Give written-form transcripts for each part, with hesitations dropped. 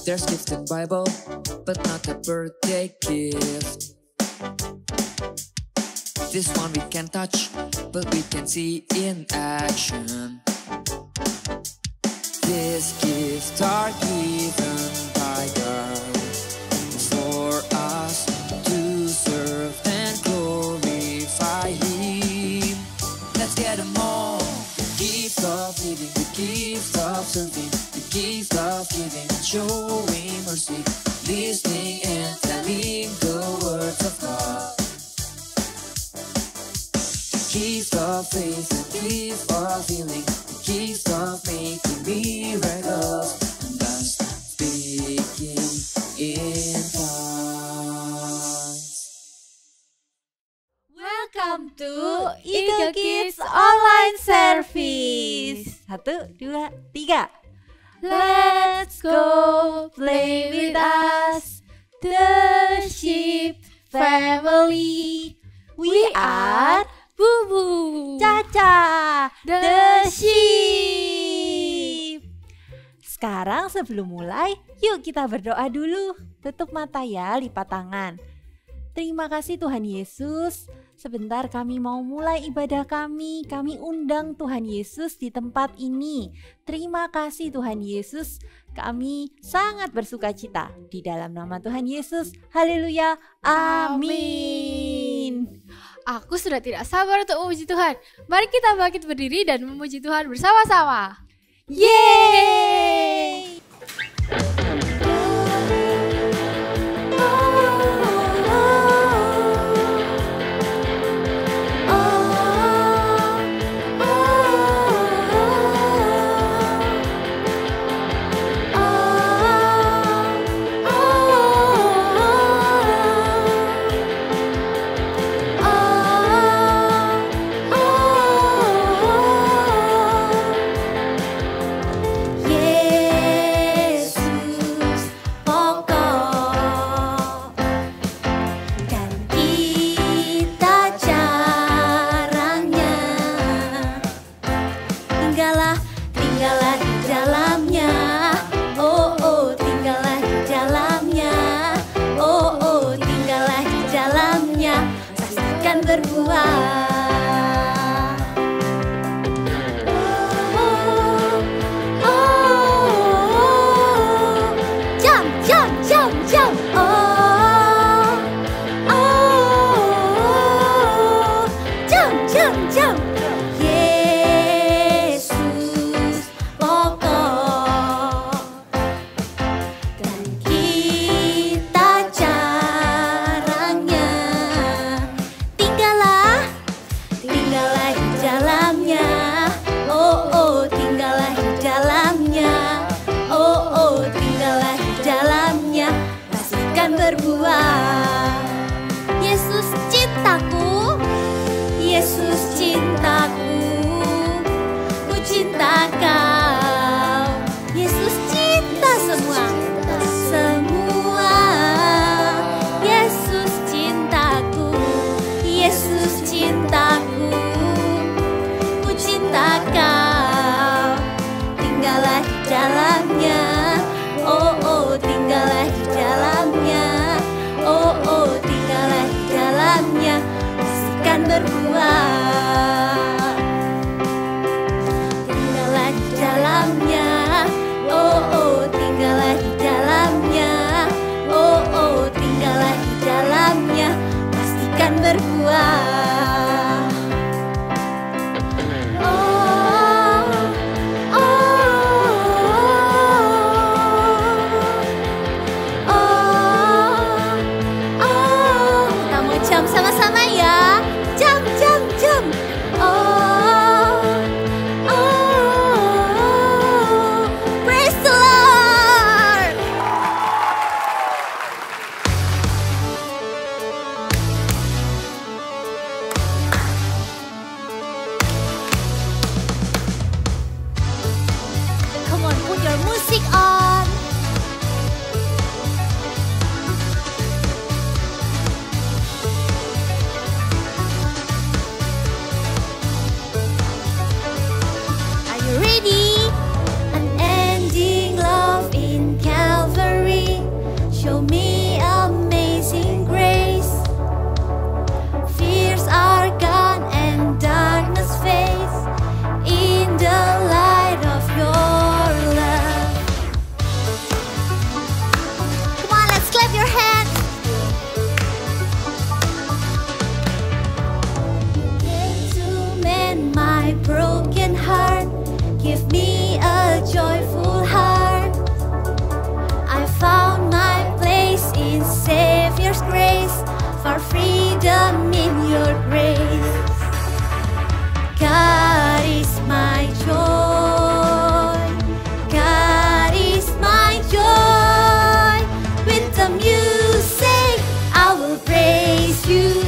There's gifts in Bible, but not a birthday gift. This one we can touch, but we can see in action. These gifts are given by God for us to serve and glorify Him. Let's get them all. The gift of living, the gift of serving, the gift of giving and showing mercy, listening and telling the words of God. The gift of faith, the gift of healing, the gift of making miracles, and thus speaking in tongues. Welcome to Eagle Kids Online Service. 1, 2, 3. Let's go play with us, the sheep family. We are Bubu, Caca, the sheep. Sekarang sebelum mulai, yuk kita berdoa dulu. Tutup mata ya, lipat tangan. Terima kasih Tuhan Yesus. Sebentar kami mau mulai ibadah kami. Kami undang Tuhan Yesus di tempat ini. Terima kasih Tuhan Yesus. Kami sangat bersuka cita. Di dalam nama Tuhan Yesus. Haleluya. Amin. Aku sudah tidak sabar untuk memuji Tuhan. Mari kita bangkit berdiri dan memuji Tuhan bersama-sama. Yeay! my broken heart. Give me a joyful heart. I found my place in Savior's grace, for freedom in your grace. God is my joy. God is my joy. With the music I will praise you.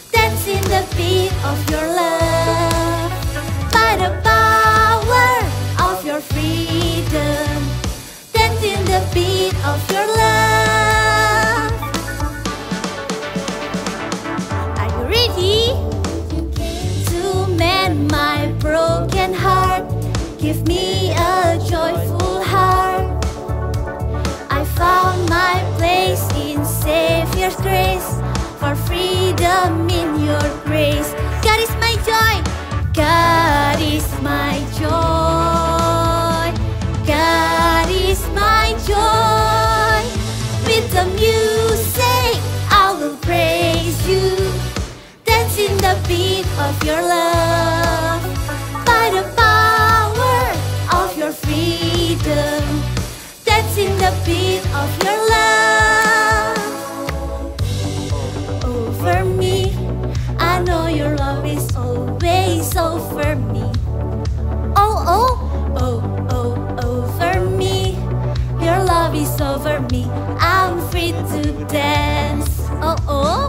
Dance in the beat of your love. By the power of your freedom. Dance in the beat of your love. Are you ready? To mend my broken heart, give me a joyful heart. I found my place in Savior's grace, for freedom in your grace. God is my joy. God is my joy. God is my joy. With the music I will praise you. Dance in the beat of your love. By the power of your freedom. Dance in the beat of your love. Over me, I know your love is always over me. Oh, oh, oh, oh, over me. Your love is over me. I'm free to dance. Oh, oh,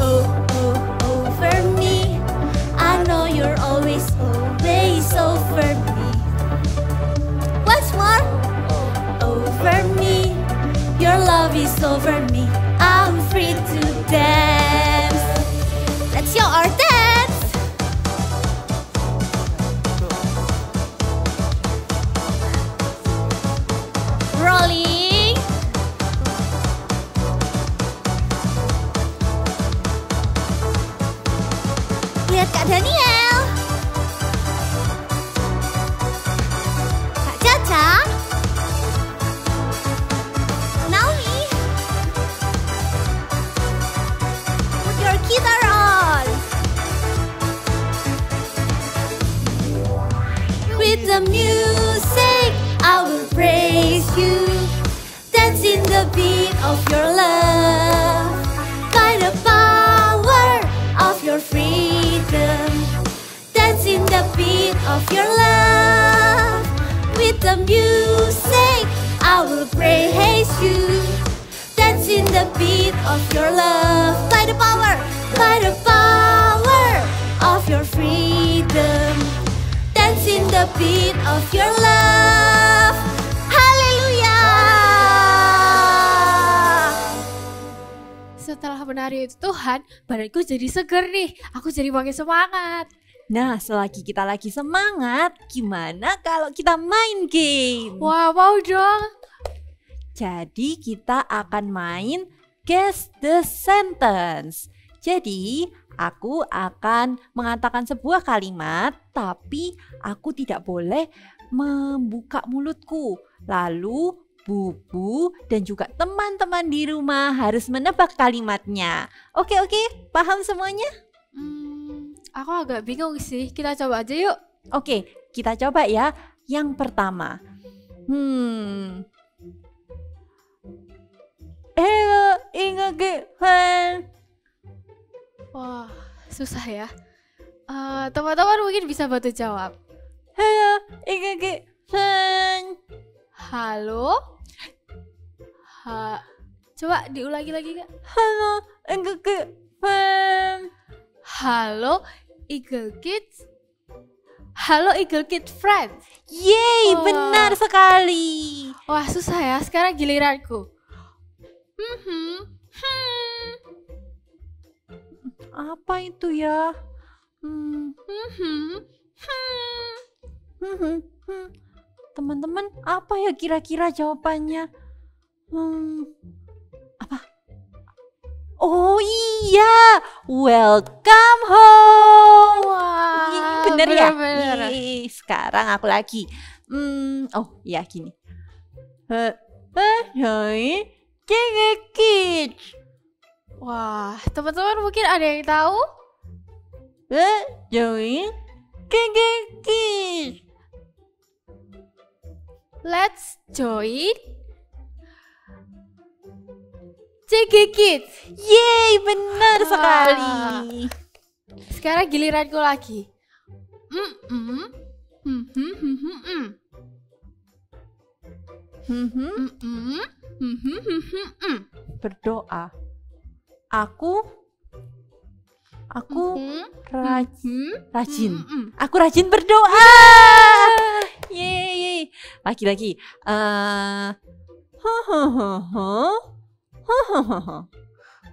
oh, oh, over me. I know you're always over me. Once more. Over me. Your love is over me. I'm free to dance. Let's show our dance. Rolling. Lihat Kak Daniel. Kak Caca. Naomi. Put your guitar on. With the music I will praise you. Dance in the beat of your love. By the power of your freedom. Dance in the beat of your love. With the music I will praise you. Dance in the beat of your love. By the power of your freedom. Dance in the beat of your love. Haleluya. Setelah menari itu Tuhan, badanku jadi seger nih. Aku jadi makin semangat. Nah, selagi kita lagi semangat, gimana kalau kita main game? Wah, mau dong. Jadi kita akan main Guess the Sentence. Jadi aku akan mengatakan sebuah kalimat, tapi aku tidak boleh membuka mulutku. Lalu Bubu dan juga teman-teman di rumah harus menebak kalimatnya. Oke, paham semuanya? Aku agak bingung sih. Kita coba aja yuk. Oke, kita coba ya. Yang pertama. Hello, Wah, susah ya. Teman-teman mungkin bisa bantu jawab. Hello, Halo? Coba diulangi lagi Kak. Halo, Halo Eagle Kids. Halo Eagle Kid Friends. Yeay, Wah. benar sekali. Wah, susah ya. Sekarang giliranku. Apa itu ya? Teman-teman, apa ya kira-kira jawabannya? Apa? Oh iya, welcome home. Wah, Bener ya? bener. Yeay, sekarang aku lagi. Oh ya gini. Kids. Wah, teman-teman mungkin ada yang tahu? Join Kids. Let's join CG Kids. Yeay, benar Wah. sekali. Sekarang giliranku lagi. Berdoa. Aku rajin. Aku rajin berdoa. Yeay. Lagi-lagi.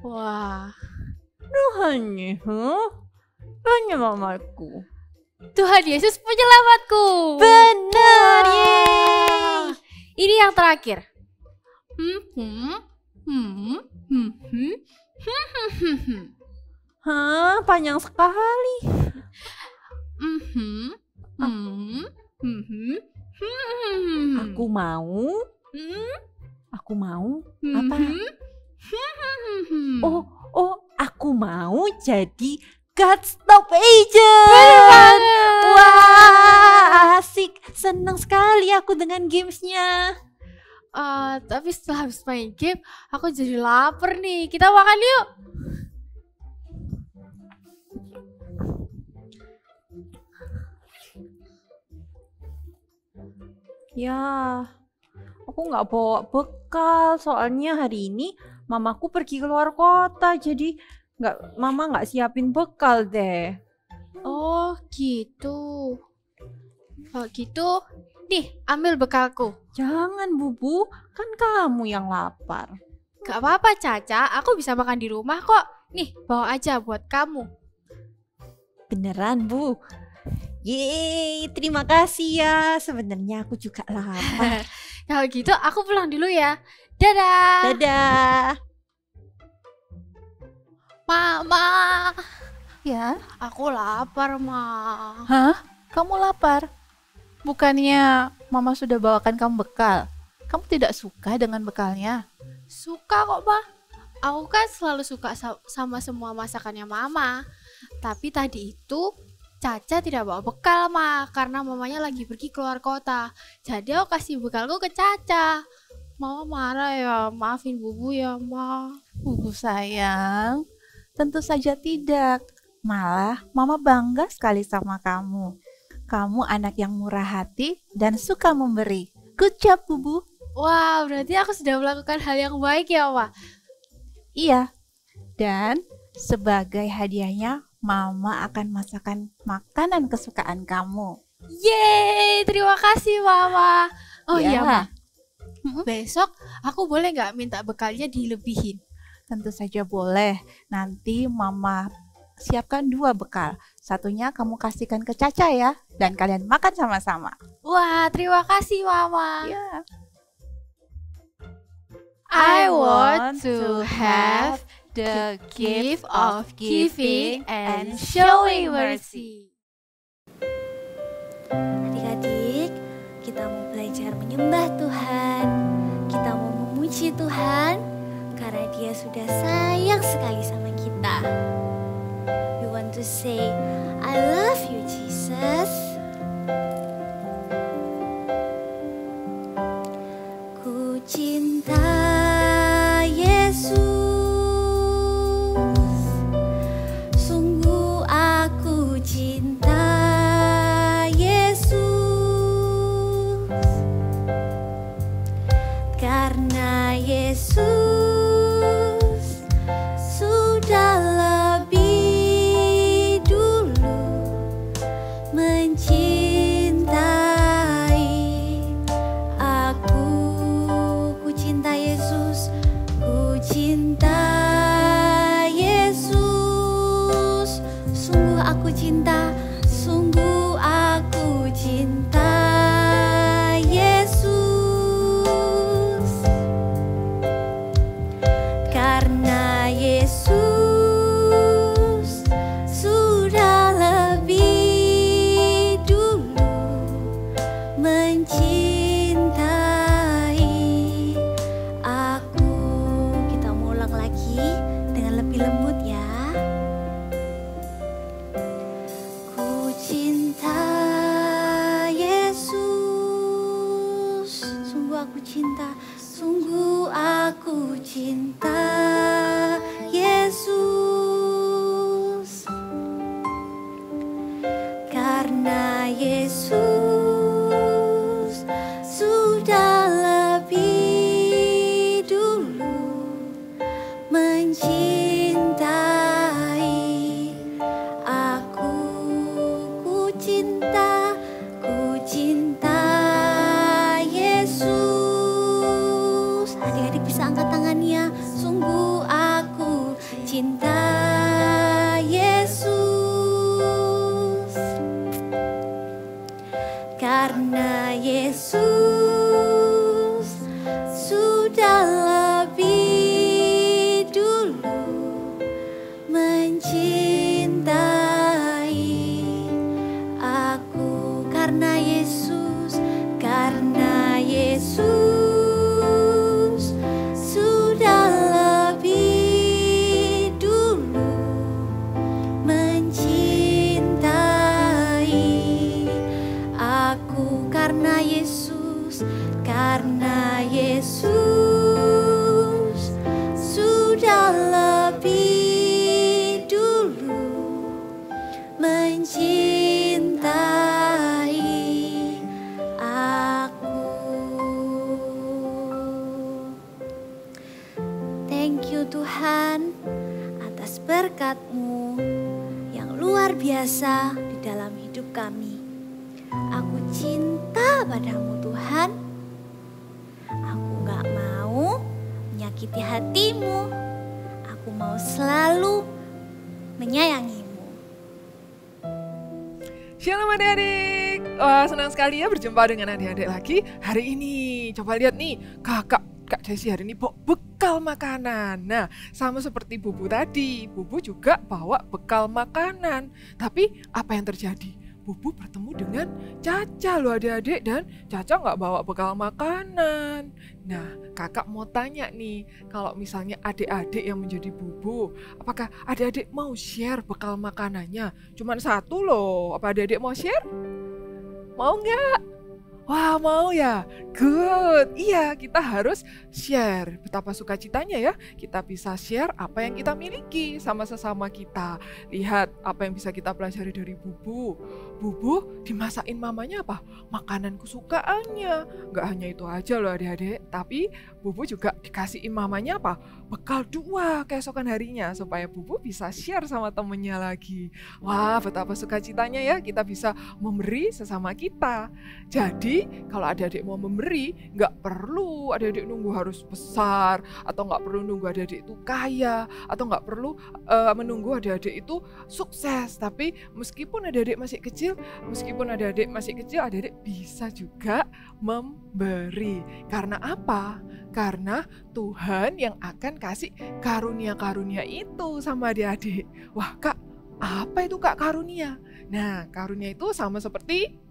Wah, Tuhannya, tanya mamaku. Tuhan Yesus penyelamatku. Benar, Wah. yeay. Ini yang terakhir. Hah, panjang sekali. Aku mau. Aku mau. Apa? Oh, aku mau jadi God Stop Agent. Wah, asik. Senang sekali aku dengan gamesnya. Tapi setelah habis main game, aku jadi lapar nih. Kita makan yuk. Ya, aku nggak bawa bekal. Soalnya hari ini mamaku pergi keluar kota. Jadi mama nggak siapin bekal deh. Oh gitu. Kalau gitu, nih ambil bekalku. Jangan, Bubu. Kan kamu yang lapar. Gak apa-apa Caca, aku bisa makan di rumah kok. Nih, bawa aja buat kamu. Beneran, Bu? Yeay, terima kasih ya. Sebenarnya aku juga lapar. Kalau gitu aku pulang dulu ya. Dadah. Dadah. Mama, Ya, aku lapar, Ma. hah? Kamu lapar? Bukannya Mama sudah bawakan kamu bekal? Kamu tidak suka dengan bekalnya? Suka kok, Ma. Aku kan selalu suka sama semua masakannya Mama. Tapi tadi itu Caca tidak bawa bekal, Ma, karena mamanya lagi pergi keluar kota. Jadi aku kasih bekalku ke Caca. Mama marah ya, maafin Bubu ya, Ma. Bubu sayang, tentu saja tidak. Malah Mama bangga sekali sama kamu. Kamu anak yang murah hati dan suka memberi. Good job, Bubu. Wah, berarti aku sudah melakukan hal yang baik ya, Ma. Iya. Dan sebagai hadiahnya, Mama akan masakan makanan kesukaan kamu. Yeay, terima kasih Mama. Oh Ya. iya, Ma. Besok aku boleh nggak minta bekalnya dilebihin? Tentu saja boleh. Nanti Mama siapkan 2 bekal. Satunya kamu kasihkan ke Caca ya. Dan kalian makan sama-sama. Wah, terima kasih Mama. Ya. I want to have the gift of giving and showing mercy. Adik-adik, kita mau belajar menyembah Tuhan. Kita mau memuji Tuhan karena Dia sudah sayang sekali sama kita. We want to say, I love you Jesus. Ku cinta Yesus, sungguh aku cinta Yesus, karena Yesus sudah lebih dulu mencintai aku. Ku cinta Yesus, ku cinta Yesus, sungguh aku cinta, sungguh aku cinta Yesus, karena Yesus sudah lebih dulu mencintai aku. Kita mau ulang lagi dengan lebih lembut ya. Ku Yesus sudah lebih dulu mencintai aku. Ku cinta Yesus. Adik-adik bisa angkat tangannya. Sungguh aku cinta Yesus. Karena Yesus sudah lebih dulu mencintai aku. Karena Yesus sudah lebih dulu mencintai aku. Karena Yesus sudah lebih dulu mencintai aku. Thank you Tuhan atas berkat-Mu yang luar biasa di dalam hidup kami. Aku cinta padamu Tuhan. Aku gak mau menyakiti hatimu. Aku mau selalu menyayangimu. Shalom adik-adik. Wah, senang sekali ya berjumpa dengan adik-adik lagi hari ini. Coba lihat nih, Kak Desi hari ini bawa bekal makanan. Nah, sama seperti Bubu tadi, Bubu juga bawa bekal makanan. Tapi apa yang terjadi? Bubu bertemu dengan Caca loh adik-adik, dan Caca nggak bawa bekal makanan. Nah, kakak mau tanya nih, kalau misalnya adik-adik yang menjadi Bubu, apakah adik-adik mau share bekal makanannya? Cuman satu loh, apa adik-adik mau share? Mau nggak? Wah, mau ya? Good. Iya, kita harus share. Betapa sukacitanya ya, kita bisa share apa yang kita miliki sama sesama kita. Lihat apa yang bisa kita pelajari dari Bubu. Bubu dimasakin mamanya apa? Makanan kesukaannya. Nggak hanya itu aja loh adik-adik, tapi Bubu juga dikasihin mamanya apa? Bekal 2 keesokan harinya, supaya Bubu bisa share sama temennya lagi. Wah, betapa sukacitanya ya, kita bisa memberi sesama kita. Jadi kalau adik-adik mau memberi, nggak perlu adik-adik nunggu harus besar, atau nggak perlu nunggu adik-adik itu kaya, atau nggak perlu menunggu adik-adik itu sukses. Tapi meskipun adik-adik masih kecil, adik-adik bisa juga memberi. Karena apa? Karena Tuhan yang akan kasih karunia-karunia itu sama adik-adik. Wah Kak, apa itu Kak karunia? Nah, karunia itu sama seperti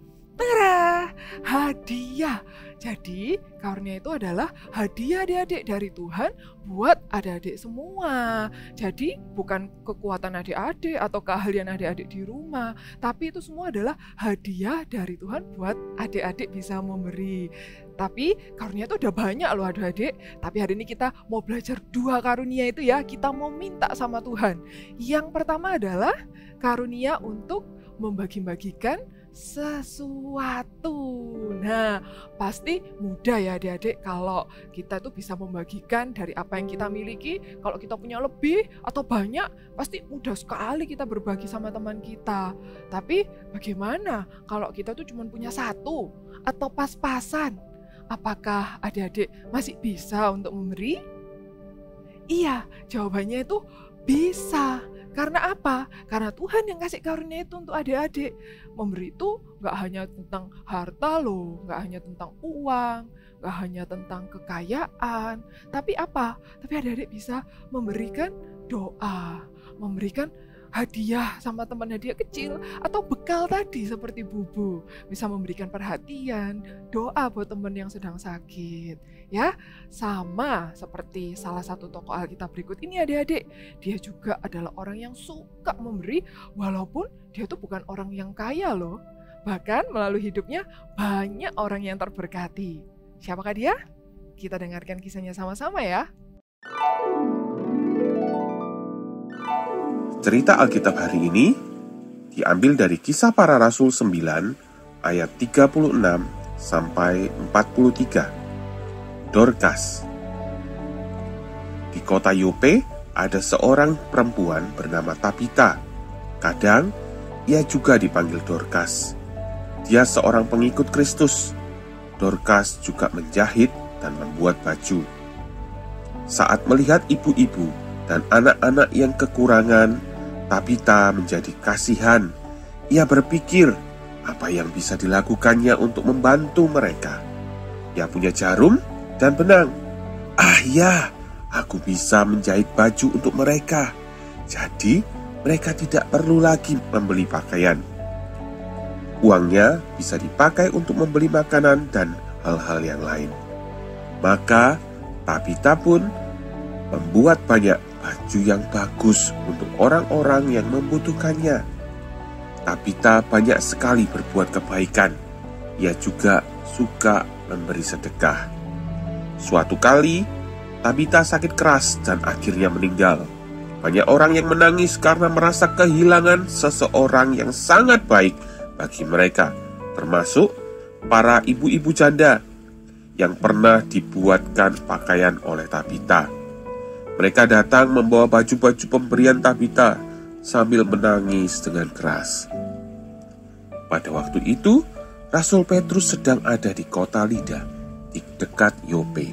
hadiah. Jadi karunia itu adalah hadiah adik-adik dari Tuhan buat adik-adik semua. Jadi bukan kekuatan adik-adik atau keahlian adik-adik di rumah, tapi itu semua adalah hadiah dari Tuhan buat adik-adik bisa memberi. Tapi karunia itu udah banyak loh adik-adik. Tapi hari ini kita mau belajar 2 karunia itu ya. Kita mau minta sama Tuhan. Yang pertama adalah karunia untuk membagi-bagikan sesuatu. Nah, pasti mudah ya adik-adik kalau kita tuh bisa membagikan dari apa yang kita miliki. Kalau kita punya lebih atau banyak, pasti mudah sekali kita berbagi sama teman kita. Tapi bagaimana kalau kita tuh cuma punya 1 atau pas-pasan? Apakah adik-adik masih bisa untuk memberi? Iya, jawabannya itu bisa. Karena apa? Karena Tuhan yang kasih karunia itu untuk adik-adik. Memberi itu gak hanya tentang harta loh, gak hanya tentang uang, gak hanya tentang kekayaan. Tapi apa? Tapi adik-adik bisa memberikan doa, memberikan hadiah sama teman hadiah kecil, atau bekal tadi seperti Bubu. Bisa memberikan perhatian, doa buat teman yang sedang sakit. Ya, sama seperti salah satu tokoh Alkitab berikut ini adik-adik. Dia juga adalah orang yang suka memberi, walaupun dia tuh bukan orang yang kaya loh. Bahkan melalui hidupnya banyak orang yang terberkati. Siapakah dia? Kita dengarkan kisahnya sama-sama ya. Cerita Alkitab hari ini diambil dari Kisah Para Rasul 9 ayat 36 sampai 43. Dorcas. Di kota Yope ada seorang perempuan bernama Tabita. Kadang ia juga dipanggil Dorcas. Dia seorang pengikut Kristus. Dorcas juga menjahit dan membuat baju. Saat melihat ibu-ibu dan anak-anak yang kekurangan, Tabita menjadi kasihan. Ia berpikir apa yang bisa dilakukannya untuk membantu mereka. Ia punya jarum dan benang. Ya, aku bisa menjahit baju untuk mereka. Jadi mereka tidak perlu lagi membeli pakaian. Uangnya bisa dipakai untuk membeli makanan dan hal-hal yang lain. Maka Tabita pun membuat banyak baju yang bagus untuk orang-orang yang membutuhkannya. Tabita banyak sekali berbuat kebaikan. Ia juga suka memberi sedekah. Suatu kali, Tabita sakit keras dan akhirnya meninggal. Banyak orang yang menangis karena merasa kehilangan seseorang yang sangat baik bagi mereka, termasuk para ibu-ibu janda yang pernah dibuatkan pakaian oleh Tabita. Mereka datang membawa baju-baju pemberian Tabita sambil menangis dengan keras. Pada waktu itu, Rasul Petrus sedang ada di kota Lida, di dekat Yope.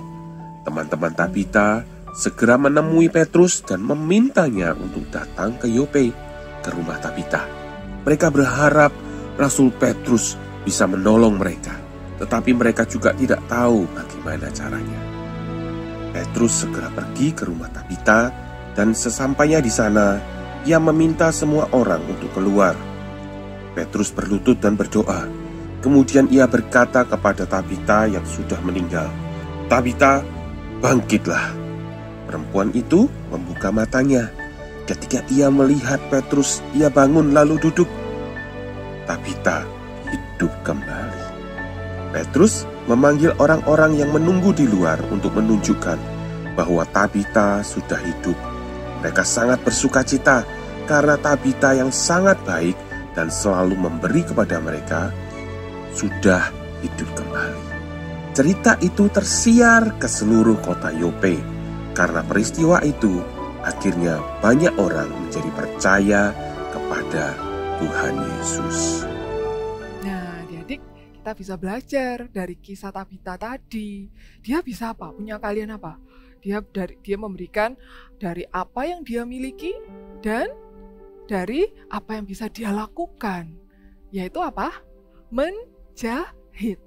Teman-teman Tabita segera menemui Petrus dan memintanya untuk datang ke Yope, ke rumah Tabita. Mereka berharap Rasul Petrus bisa menolong mereka, tetapi mereka juga tidak tahu bagaimana caranya. Petrus segera pergi ke rumah Tabita dan sesampainya di sana, ia meminta semua orang untuk keluar. Petrus berlutut dan berdoa. Kemudian ia berkata kepada Tabita yang sudah meninggal, "Tabita, bangkitlah." Perempuan itu membuka matanya. Ketika ia melihat Petrus, ia bangun lalu duduk. Tabita hidup kembali. Petrus memanggil orang-orang yang menunggu di luar untuk menunjukkan bahwa Tabita sudah hidup. Mereka sangat bersukacita karena Tabita yang sangat baik dan selalu memberi kepada mereka sudah hidup kembali. Cerita itu tersiar ke seluruh kota Yope. Karena peristiwa itu, akhirnya banyak orang menjadi percaya kepada Tuhan Yesus. Nah, adik-adik, kita bisa belajar dari kisah Tabita tadi. Dia bisa apa? Punya kalian apa? Dia memberikan dari apa yang dia miliki dan dari apa yang bisa dia lakukan. Yaitu apa? Menjahit.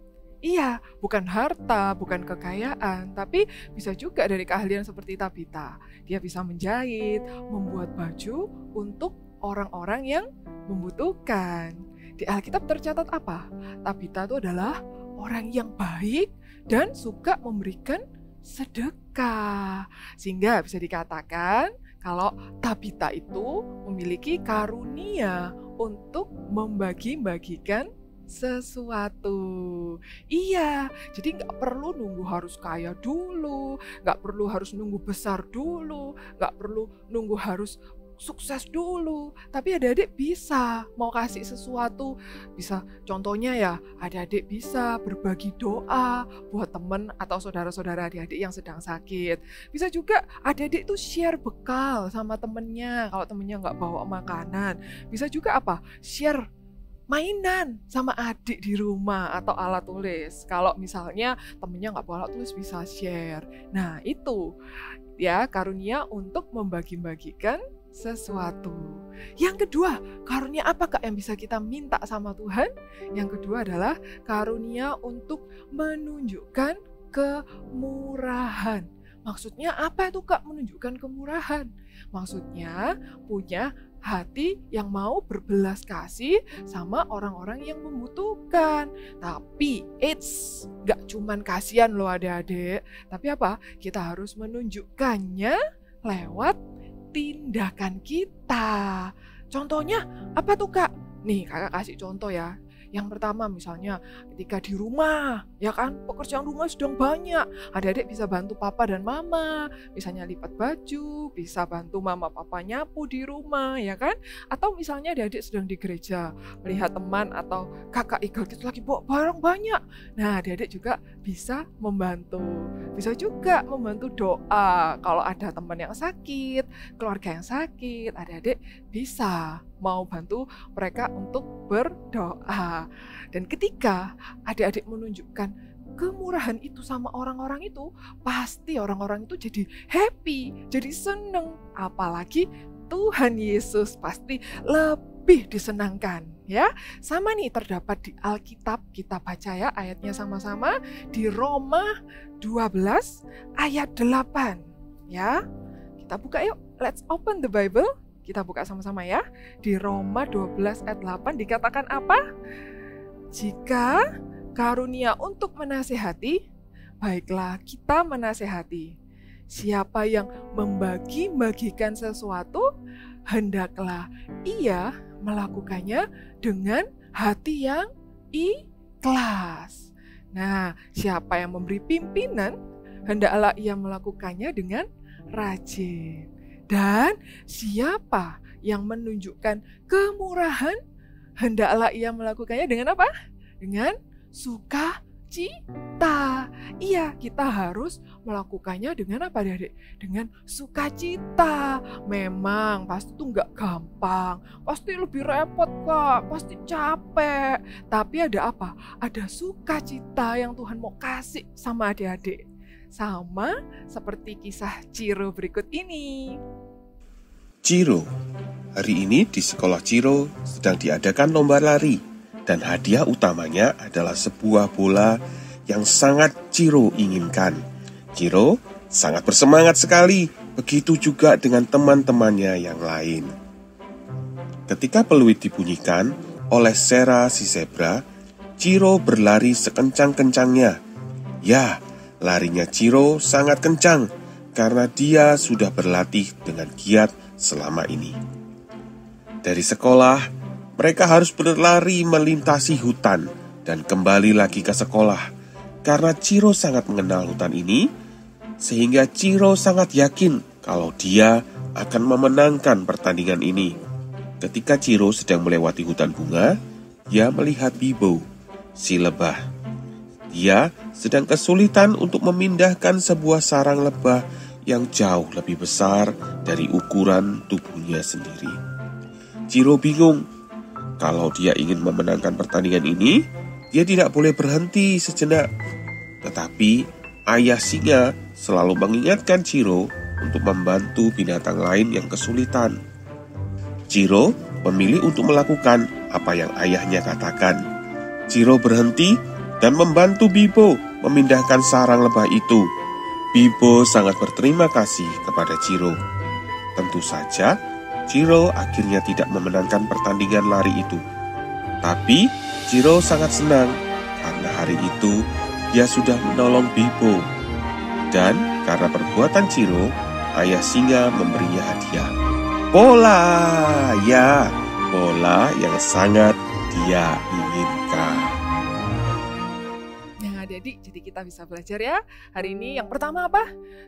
Iya, bukan harta, bukan kekayaan, tapi bisa juga dari keahlian seperti Tabita. Dia bisa menjahit, membuat baju untuk orang-orang yang membutuhkan. Di Alkitab tercatat apa? Tabita itu adalah orang yang baik dan suka memberikan sedekah. Sehingga bisa dikatakan kalau Tabita itu memiliki karunia untuk membagi-bagikan sesuatu. Iya, jadi gak perlu nunggu harus kaya dulu, gak perlu harus nunggu besar dulu, gak perlu nunggu harus sukses dulu. Tapi adik-adik bisa mau kasih sesuatu. Bisa contohnya ya, adik-adik bisa berbagi doa buat teman atau saudara-saudara adik-adik yang sedang sakit. Bisa juga adik-adik tuh share bekal sama temennya kalau temennya gak bawa makanan. Bisa juga apa? Share mainan sama adik di rumah atau alat tulis. Kalau misalnya temennya nggak bawa alat tulis bisa share. Nah itu ya karunia untuk membagi-bagikan sesuatu. Yang kedua, karunia apakah yang bisa kita minta sama Tuhan? Yang kedua adalah karunia untuk menunjukkan kemurahan. Maksudnya apa itu Kak menunjukkan kemurahan? Maksudnya punya hati yang mau berbelas kasih sama orang-orang yang membutuhkan. Tapi gak cuman kasihan loh adik-adik. Tapi apa? Kita harus menunjukkannya lewat tindakan kita. Contohnya apa tuh Kak? Nih kakak kasih contoh ya. Yang pertama misalnya ketika di rumah, ya kan, pekerjaan rumah sedang banyak. Adik-adik bisa bantu papa dan mama, misalnya lipat baju, bisa bantu mama papa nyapu di rumah, ya kan? Atau misalnya adik-adik sedang di gereja, melihat teman atau kakak Eagle itu lagi bawa barang banyak. Nah, adik-adik juga bisa membantu. Bisa juga membantu doa. Kalau ada teman yang sakit, keluarga yang sakit, adik-adik bisa mau bantu mereka untuk berdoa. Dan ketika adik-adik menunjukkan kemurahan itu sama orang-orang itu, pasti orang-orang itu jadi happy, jadi seneng. Apalagi Tuhan Yesus pasti lebih disenangkan, ya. Sama nih terdapat di Alkitab, kita baca ya ayatnya sama-sama di Roma 12 ayat 8, ya. Kita buka yuk, let's open the Bible. Kita buka sama-sama ya. Di Roma 12 ayat 8 dikatakan apa? Jika karunia untuk menasehati, baiklah kita menasehati. Siapa yang membagi-bagikan sesuatu, hendaklah ia melakukannya dengan hati yang ikhlas. Nah, siapa yang memberi pimpinan, hendaklah ia melakukannya dengan rajin. Dan siapa yang menunjukkan kemurahan, hendaklah ia melakukannya dengan apa? Dengan sukacita. Iya, kita harus melakukannya dengan apa, adik? Dengan sukacita. Memang pasti itu nggak gampang, pasti lebih repot kok, pasti capek. Tapi ada apa? Ada sukacita yang Tuhan mau kasih sama adik-adik. Sama seperti kisah Ciro berikut ini. Ciro. Hari ini di sekolah Ciro sedang diadakan lomba lari, dan hadiah utamanya adalah sebuah bola yang sangat Ciro inginkan. Ciro sangat bersemangat sekali, begitu juga dengan teman-temannya yang lain. Ketika peluit dibunyikan oleh Sera si zebra, Ciro berlari sekencang-kencangnya. Ya, larinya Ciro sangat kencang karena dia sudah berlatih dengan giat selama ini. Dari sekolah, mereka harus berlari melintasi hutan dan kembali lagi ke sekolah. Karena Ciro sangat mengenal hutan ini, sehingga Ciro sangat yakin kalau dia akan memenangkan pertandingan ini. Ketika Ciro sedang melewati hutan bunga, dia melihat Bibo, si lebah. Dia sedang kesulitan untuk memindahkan sebuah sarang lebah yang jauh lebih besar dari ukuran tubuhnya sendiri. Ciro bingung. Kalau dia ingin memenangkan pertandingan ini, dia tidak boleh berhenti sejenak. Tetapi ayah singa selalu mengingatkan Ciro untuk membantu binatang lain yang kesulitan. Ciro memilih untuk melakukan apa yang ayahnya katakan. Ciro berhenti dan membantu Bibo memindahkan sarang lebah itu. Bibo sangat berterima kasih kepada Ciro. Tentu saja, Ciro akhirnya tidak memenangkan pertandingan lari itu. Tapi Ciro sangat senang karena hari itu dia sudah menolong Bibo. Dan karena perbuatan Ciro, ayah singa memberinya hadiah. Bola, ya, bola yang sangat dia inginkan. Jadi kita bisa belajar ya. Hari ini yang pertama apa?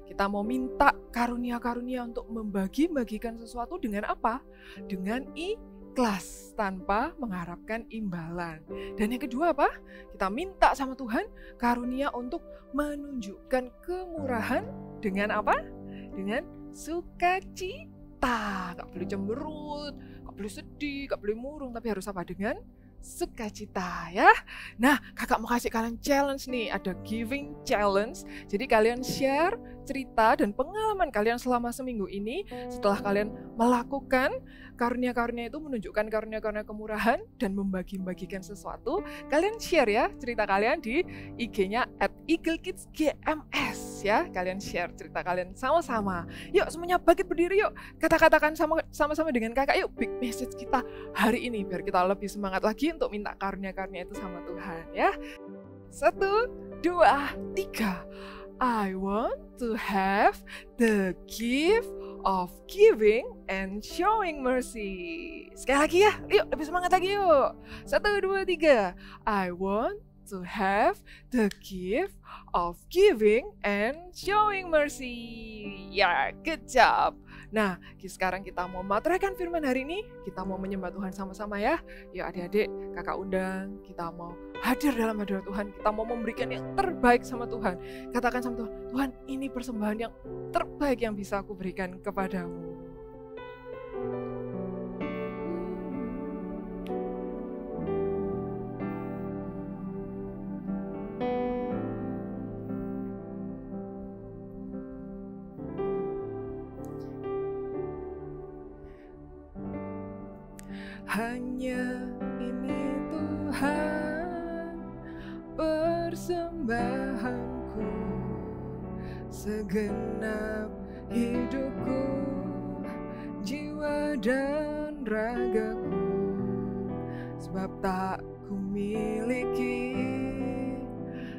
Kita mau minta karunia-karunia untuk membagi-bagikan sesuatu dengan apa? Dengan ikhlas, tanpa mengharapkan imbalan. Dan yang kedua apa? Kita minta sama Tuhan karunia untuk menunjukkan kemurahan dengan apa? Dengan sukacita. Gak boleh cemberut, gak boleh sedih, gak boleh murung, tapi harus apa? Dengan sukacita ya. Nah, kakak mau kasih kalian challenge nih, ada giving challenge. Jadi kalian share cerita dan pengalaman kalian selama seminggu ini setelah kalian melakukan karunia-karunia itu, menunjukkan karunia-karunia kemurahan dan membagi-bagikan sesuatu. Kalian share ya cerita kalian di IG-nya @eaglekidsgms ya. Kalian share cerita kalian sama-sama. Yuk semuanya bangkit berdiri yuk. Kata-katakan sama-sama dengan kakak yuk big message kita hari ini biar kita lebih semangat lagi untuk minta karunia-karunia itu sama Tuhan ya. 1, 2, 3. I want to have the gift of giving and showing mercy. Sekali lagi ya, yuk lebih semangat lagi yuk. 1, 2, 3. I want to have the gift of giving and showing mercy. Ya, good job. Nah, sekarang kita mau maturaikan firman hari ini. Kita mau menyembah Tuhan sama-sama ya. Yuk adik-adik, kakak undang. Kita mau hadir dalam hadirat Tuhan. Kita mau memberikan yang terbaik sama Tuhan. Katakan sama Tuhan, Tuhan ini persembahan yang terbaik yang bisa aku berikan kepadamu. Hanya ini Tuhan persembahanku, segenap hidupku, jiwa dan ragaku, sebab tak ku miliki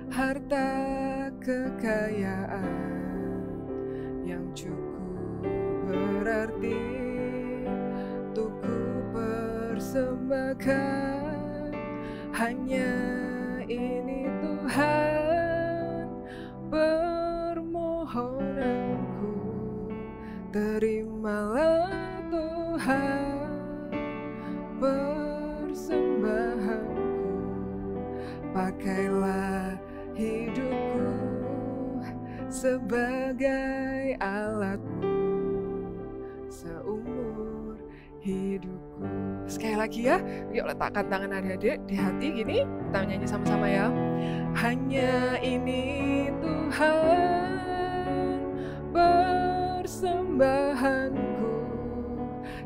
harta kekayaan yang cukup berarti untuk ku persembahkan. Hanya ini Tuhan permohonanku, terimalah Tuhan persembahanku, pakailah hidupku sebagai alatmu seumur hidupku. Sekali lagi ya, yuk letakkan tangan adik-adik di hati gini, kita nyanyi sama-sama ya. Hanya ini Tuhan persembahanku,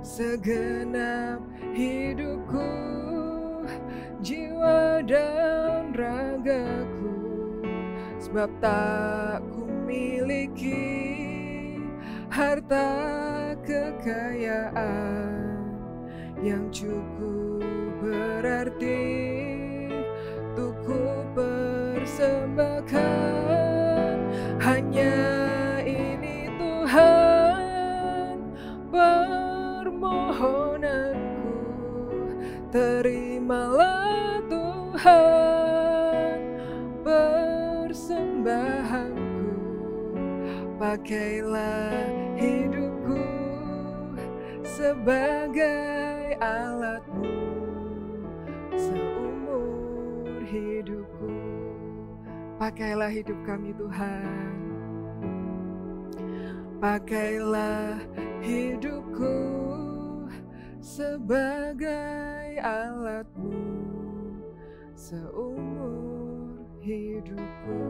segenap hidupku, jiwa dan ragaku, sebab tak ku miliki harta kekayaan yang cukup berarti untuk ku persembahkan. Hanya ini Tuhan permohonanku, terimalah Tuhan persembahanku, pakailah hidupku sebagai alatmu seumur hidupku. Pakailah hidup kami Tuhan, pakailah hidupku sebagai alatmu seumur hidupku.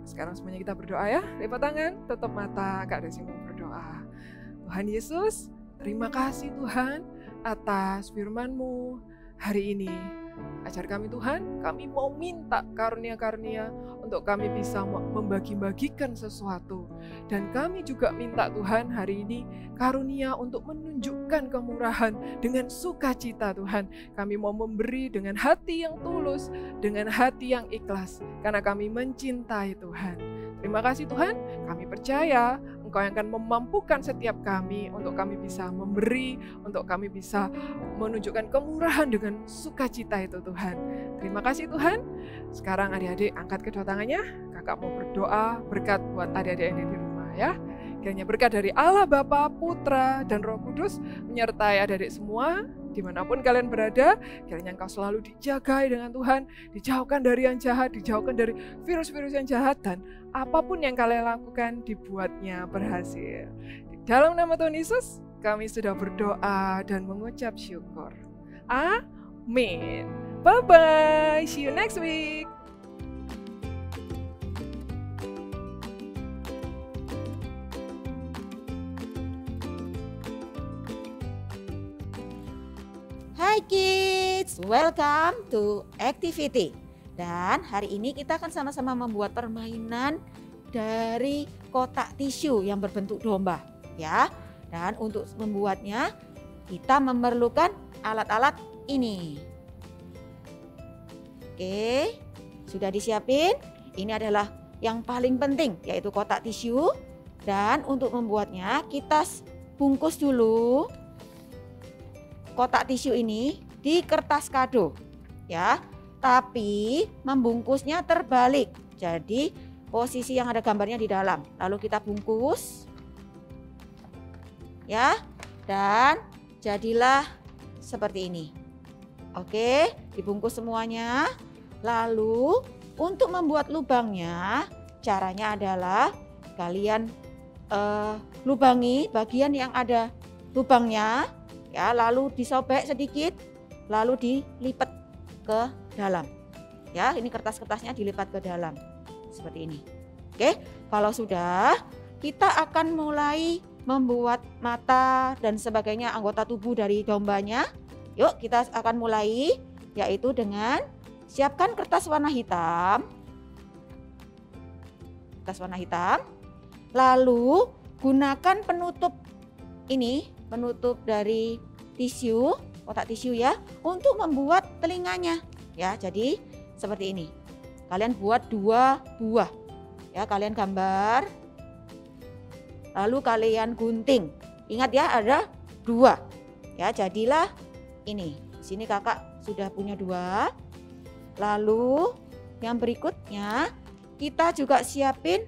Sekarang semuanya kita berdoa ya, lipat tangan, tutup mata, Kak Desi mau berdoa. Tuhan Yesus, terima kasih Tuhan atas firman-Mu hari ini. Ajar kami Tuhan, kami mau minta karunia-karunia untuk kami bisa membagi-bagikan sesuatu. Dan kami juga minta Tuhan hari ini karunia untuk menunjukkan kemurahan dengan sukacita Tuhan. Kami mau memberi dengan hati yang tulus, dengan hati yang ikhlas, karena kami mencintai Tuhan. Terima kasih Tuhan, kami percaya Engkau yang akan memampukan setiap kami untuk kami bisa memberi, untuk kami bisa menunjukkan kemurahan dengan sukacita itu Tuhan. Terima kasih Tuhan. Sekarang adik-adik angkat kedua tangannya, kakak mau berdoa berkat buat adik-adik yang ada di rumah ya. Kiranya berkat dari Allah Bapa, Putra, dan Roh Kudus menyertai adik-adik semua, dimanapun kalian berada. Kiranya engkau selalu dijagai dengan Tuhan, dijauhkan dari yang jahat, dijauhkan dari virus-virus yang jahat, dan apapun yang kalian lakukan dibuatnya berhasil. Di dalam nama Tuhan Yesus, kami sudah berdoa dan mengucap syukur. Amin. Bye-bye. See you next week. Hai kids, welcome to activity. Dan hari ini kita akan sama-sama membuat permainan dari kotak tisu yang berbentuk domba, ya. Dan untuk membuatnya kita memerlukan alat-alat ini. Oke, sudah disiapin. Ini adalah yang paling penting, yaitu kotak tisu Dan untuk membuatnya kita bungkus dulu kotak tisu ini di kertas kado ya. Tapi membungkusnya terbalik. Jadi posisi yang ada gambarnya di dalam. Lalu kita bungkus ya. Dan jadilah seperti ini. Oke, dibungkus semuanya. Lalu untuk membuat lubangnya, caranya adalah kalian lubangi bagian yang ada lubangnya ya, lalu disobek sedikit, lalu dilipat ke dalam. Ya, ini kertas-kertasnya dilipat ke dalam seperti ini. Oke, kalau sudah, kita akan mulai membuat mata dan sebagainya anggota tubuh dari dombanya. Yuk, kita akan mulai, yaitu dengan siapkan kertas warna hitam. Kertas warna hitam. Lalu gunakan penutup ini, penutup dari tisu, kotak tisu ya, untuk membuat telinganya. Ya, jadi seperti ini. Kalian buat 2 buah. Ya, kalian gambar. Lalu kalian gunting. Ingat ya, ada 2. Ya, jadilah ini. Di sini kakak sudah punya 2. Lalu yang berikutnya kita juga siapin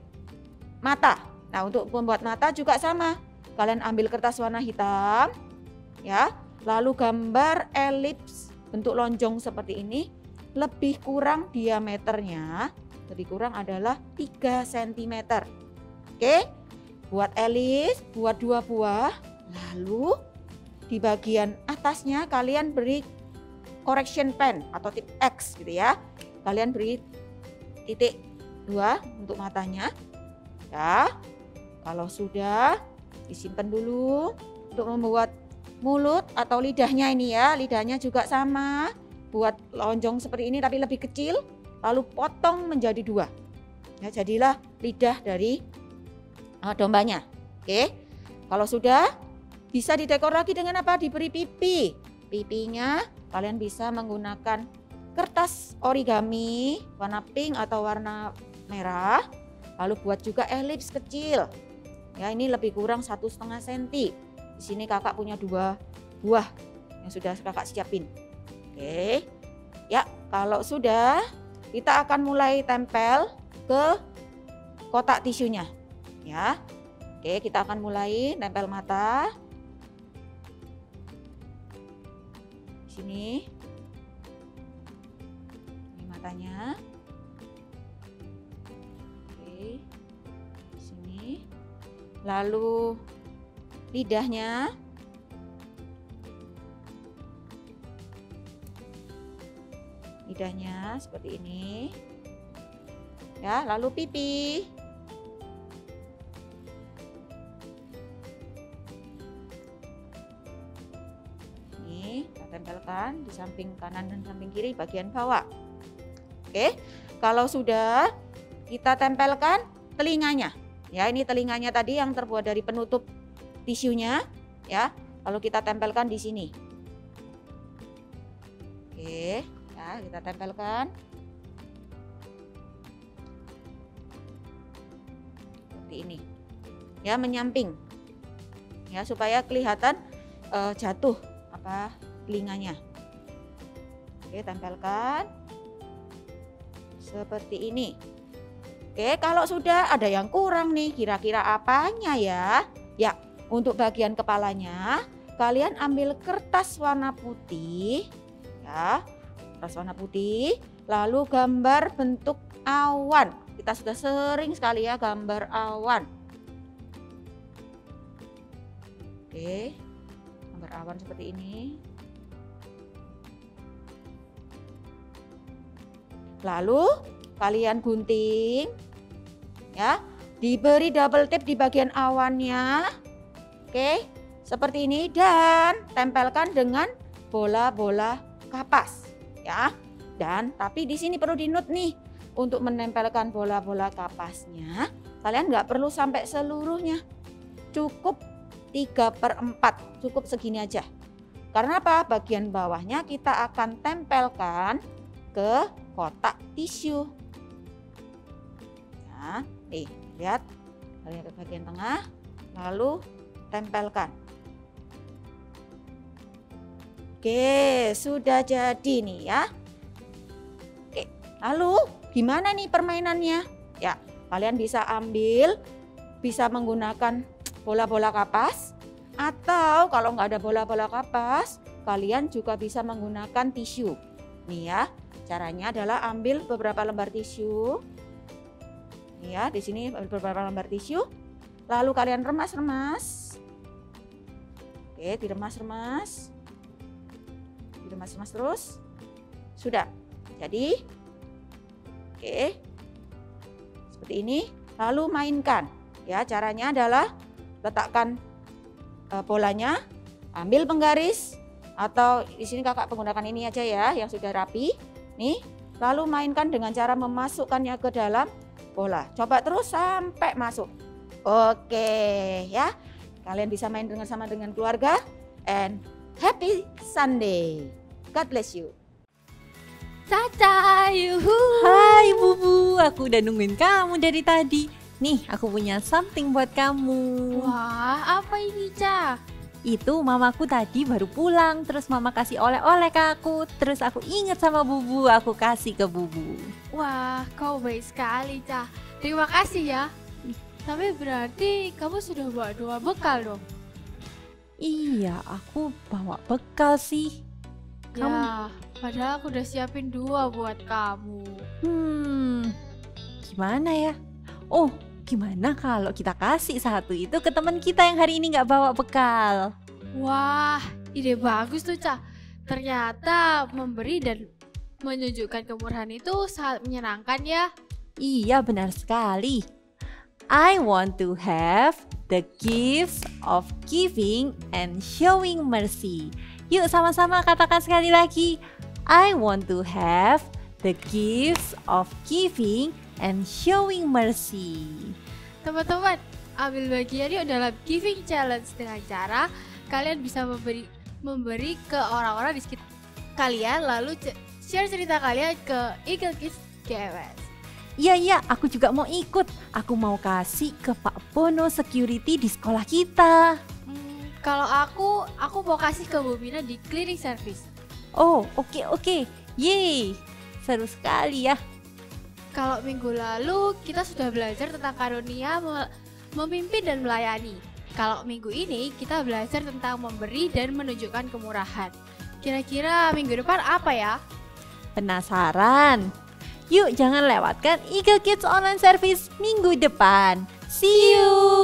mata. Nah, untuk membuat mata juga sama. Kalian ambil kertas warna hitam ya, lalu gambar elips bentuk lonjong seperti ini, lebih kurang diameternya, lebih kurang adalah 3 cm. Oke, buat elips, buat 2 buah. Lalu di bagian atasnya kalian beri correction pen atau tip X gitu ya. Kalian beri titik 2 untuk matanya. Ya, kalau sudah disimpan dulu. Untuk membuat mulut atau lidahnya ini ya, lidahnya juga sama. Buat lonjong seperti ini tapi lebih kecil, lalu potong menjadi 2. Ya, jadilah lidah dari dombanya. Oke, kalau sudah, bisa didekor lagi dengan apa? Diberi pipi. Pipinya kalian bisa menggunakan kertas origami warna pink atau warna merah. Lalu buat juga elips kecil. Ya, ini lebih kurang 1,5 cm. Di sini kakak punya 2 buah yang sudah kakak siapin. Oke. Ya, kalau sudah, kita akan mulai tempel ke kotak tisunya. Ya. Oke, kita akan mulai tempel mata. Di sini. Ini matanya. Oke. Di sini. Lalu lidahnya. Lidahnya seperti ini. Ya, lalu pipi. Ini kita tempelkan di samping kanan dan samping kiri bagian bawah. Oke, kalau sudah kita tempelkan telinganya. Ya, ini telinganya tadi yang terbuat dari penutup tisunya, ya. Lalu kita tempelkan di sini. Oke, ya, kita tempelkan. Seperti ini. Ya, menyamping. Ya, supaya kelihatan jatuh apa telinganya. Oke, tempelkan. Seperti ini. Oke, kalau sudah ada yang kurang nih, kira-kira apanya ya? Ya, untuk bagian kepalanya, kalian ambil kertas warna putih, ya, kertas warna putih, lalu gambar bentuk awan. Kita sudah sering sekali ya gambar awan. Oke, gambar awan seperti ini. Lalu kalian gunting, ya, diberi double tip di bagian awannya. Oke, seperti ini, dan tempelkan dengan bola-bola kapas, ya. Dan tapi di sini perlu di-note nih, untuk menempelkan bola-bola kapasnya, kalian nggak perlu sampai seluruhnya, cukup 3/4, cukup segini aja. Karena apa? Bagian bawahnya kita akan tempelkan ke kotak tisu. Nah, nih, lihat. Kalian ke bagian tengah, lalu tempelkan. Oke, sudah jadi nih ya. Oke, lalu gimana nih permainannya? Ya, kalian bisa bisa menggunakan bola-bola kapas, atau kalau nggak ada bola-bola kapas, kalian juga bisa menggunakan tisu. Nih ya, caranya adalah ambil beberapa lembar tisu. Nih ya, di sini beberapa lembar tisu. Lalu kalian remas-remas. Oke, diremas-remas. Diremas-remas terus. Sudah. Jadi, oke. Seperti ini. Lalu mainkan. Ya, caranya adalah letakkan bolanya, ambil penggaris, atau di sini kakak menggunakan ini aja ya, yang sudah rapi. Nih, lalu mainkan dengan cara memasukkannya ke dalam bola. Coba terus sampai masuk. Oke, ya. Kalian bisa main sama dengan keluarga. And happy Sunday. God bless you. Caca, yuhu. Hai Bubu, aku udah nungguin kamu dari tadi. Nih, aku punya something buat kamu. Wah, apa ini, Ca? Itu mamaku tadi baru pulang, terus mama kasih oleh-oleh ke aku. Terus aku inget sama Bubu, aku kasih ke Bubu. Wah, kau baik sekali, Ca. Terima kasih ya. Tapi berarti kamu sudah bawa 2 bekal dong? Iya, aku bawa bekal sih. Ya, padahal aku udah siapin 2 buat kamu. Gimana ya? Oh, gimana kalau kita kasih satu itu ke teman kita yang hari ini nggak bawa bekal? Wah, ide bagus tuh, Ca. Ternyata memberi dan menunjukkan kemurahan itu sangat menyenangkan ya. Iya, benar sekali. I want to have the gifts of giving and showing mercy. Yuk sama-sama katakan sekali lagi. I want to have the gifts of giving and showing mercy. Teman-teman, ambil bagian yuk dalam giving challenge dengan cara kalian bisa memberi ke orang-orang di sekitar kalian, lalu share cerita kalian ke Eagle Kids GMS. Iya, aku juga mau ikut. Aku mau kasih ke Pak Bono security di sekolah kita. Kalau aku mau kasih ke Bu Mina di cleaning service. Oh, oke. Yeay, seru sekali ya. Kalau minggu lalu kita sudah belajar tentang karunia memimpin dan melayani. Kalau minggu ini kita belajar tentang memberi dan menunjukkan kemurahan. Kira-kira minggu depan apa ya? Penasaran? Yuk jangan lewatkan Eagle Kids Online Service minggu depan. See you!